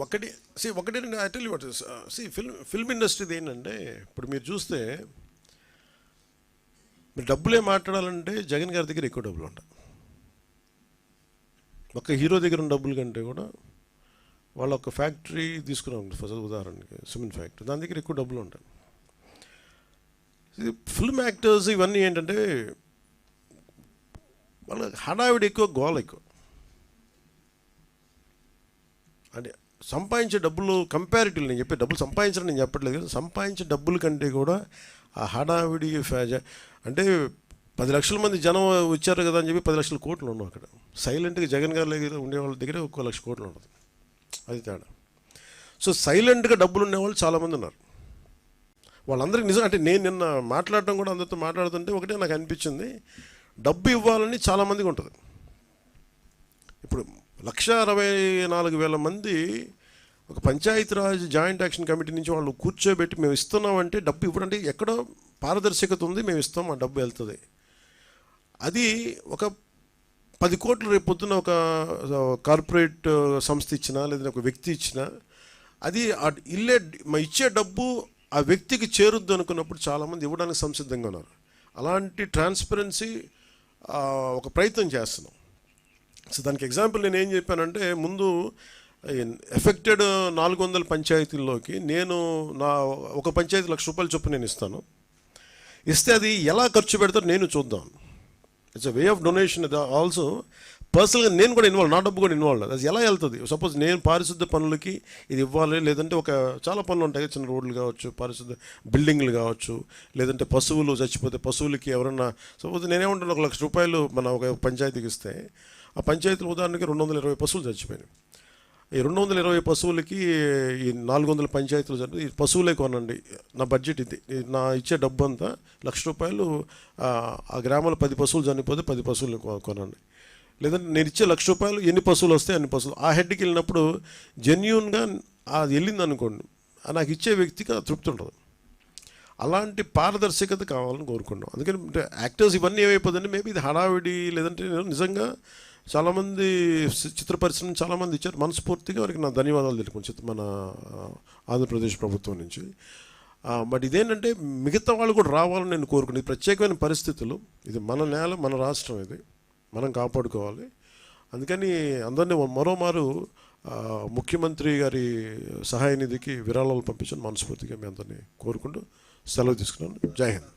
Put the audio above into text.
ఒకటి I tell you what film ఇండస్ట్రీది ఏంటంటే, ఇప్పుడు మీరు చూస్తే మీరు డబ్బులే మాట్లాడాలంటే జగన్ గారి దగ్గర ఎక్కువ డబ్బులు ఉంటాయి. ఒక హీరో దగ్గర ఉన్న డబ్బుల కంటే కూడా వాళ్ళ ఒక ఫ్యాక్టరీ తీసుకున్నాం ఫస్ట్ ఉదాహరణకి, సిమెంట్ ఫ్యాక్టరీ, దాని దగ్గర ఎక్కువ డబ్బులు ఉంటాయి. ఫిల్మ్ యాక్టర్స్ ఇవన్నీ ఏంటంటే వాళ్ళ హడావిడి ఎక్కువ, గోల ఎక్కువ. అంటే సంపాదించే డబ్బులు కంపారిటివ్లీ, నేను చెప్పే డబ్బులు సంపాదించడం నేను చెప్పట్లేదు కదా, సంపాదించే డబ్బుల కంటే కూడా ఆ హడావిడి అంటే 10 లక్షల మంది జనం వచ్చారు కదా అని చెప్పి 10 లక్షల కోట్లు ఉన్నాం అక్కడ. సైలెంట్గా జగన్ గారి దగ్గర ఉండే వాళ్ళ దగ్గర 1 లక్ష కోట్లు ఉండదు, అది తేడా. సో సైలెంట్గా డబ్బులు ఉండేవాళ్ళు చాలామంది ఉన్నారు. వాళ్ళందరికీ నిజం అంటే నేను నిన్న మాట్లాడటం కూడా అందరితో మాట్లాడుతుంటే ఒకటే నాకు అనిపించింది, డబ్బు ఇవ్వాలని చాలామందికి ఉంటుంది. ఇప్పుడు 1,64,000 మంది ఒక పంచాయతీరాజ్ జాయింట్ యాక్షన్ కమిటీ నుంచి వాళ్ళు కూర్చోబెట్టి మేము ఇస్తున్నామంటే డబ్బు ఇవ్వడంటే ఎక్కడో పారదర్శకత ఉంది, మేము ఇస్తాం, ఆ డబ్బు వెళ్తుంది. అది ఒక 10 కోట్లు రేపు పొద్దున ఒక కార్పొరేట్ సంస్థ ఇచ్చినా లేదంటే ఒక వ్యక్తి ఇచ్చినా అది ఇచ్చే డబ్బు ఆ వ్యక్తికి చేరుద్దు అనుకున్నప్పుడు చాలామంది ఇవ్వడానికి సంసిద్ధంగా ఉన్నారు. అలాంటి ట్రాన్స్పరెన్సీ ఒక ప్రయత్నం చేస్తున్నాం. సో దానికి ఎగ్జాంపుల్ నేను ఏం చెప్పానంటే, ముందు ఎఫెక్టెడ్ 400 పంచాయతీల్లోకి నేను ఒక పంచాయతీ ₹1,00,000 చొప్పున నేను ఇస్తే అది ఎలా ఖర్చు పెడతారో నేను చూద్దాం. It's a way of donation. Also పర్సనల్గా నేను కూడా ఇన్వాల్వ్, నా డబ్బు కూడా ఇన్వాల్వ్. అది ఎలా వెళ్తుంది? సపోజ్ నేను పారిశుద్ధ పనులకి ఇది ఇవ్వాలి, లేదంటే చాలా పనులు ఉంటాయి, చిన్న రోడ్లు కావచ్చు, పారిశుద్ధ బిల్డింగ్లు కావచ్చు, లేదంటే పశువులు చచ్చిపోతే పశువులకి ఎవరన్నా, సపోజ్ నేనేమంటాను, ₹1,00,000 మన ఒక పంచాయతీకి ఇస్తే ఆ పంచాయతీలు ఉదాహరణకి 220 పశువులు చచ్చిపోయినాయి. ఈ 220 పశువులకి ఈ 400 పంచాయతీలు జరిపి ఈ పశువులే కొనండి, నా బడ్జెట్ ఇది, నా ఇచ్చే డబ్బు అంతా ₹1,00,000, ఆ గ్రామంలో 10 పశువులు చనిపోతే 10 పశువులు కొనండి. లేదంటే నేను ఇచ్చే ₹1,00,000 ఎన్ని పశువులు వస్తే అన్ని పశువులు. ఆ హెడ్కి వెళ్ళినప్పుడు జెన్యూన్గా అది వెళ్ళింది అనుకోండి, నాకు ఇచ్చే వ్యక్తికి తృప్తి ఉంటుంది. అలాంటి పారదర్శకత కావాలని కోరుకున్నాం. అందుకని యాక్టర్స్ ఇవన్నీ ఏమైపోతుందంటే, మేబీ ఇది హడావిడి, లేదంటే నిజంగా చాలామంది చిత్ర పరిశ్రమ చాలామంది ఇచ్చారు, మనస్ఫూర్తిగా వారికి నా ధన్యవాదాలు తెలుపుకుంటాను మన ఆంధ్రప్రదేశ్ ప్రభుత్వం నుంచి. బట్ ఇదేంటంటే మిగతా వాళ్ళు కూడా రావాలని నేను కోరుకున్నాను. ఇది ప్రత్యేకమైన పరిస్థితులు, ఇది మన నేల, మన రాష్ట్రం, ఇది మనం కాపాడుకోవాలి. అందుకని అందరినీ మరోమారు ముఖ్యమంత్రి గారి సహాయ నిధికి విరాళాలు పంపించని మనస్ఫూర్తిగా మీ అందరినీ కోరుకుంటూ సెలవు తీసుకున్నాను. జై హింద్.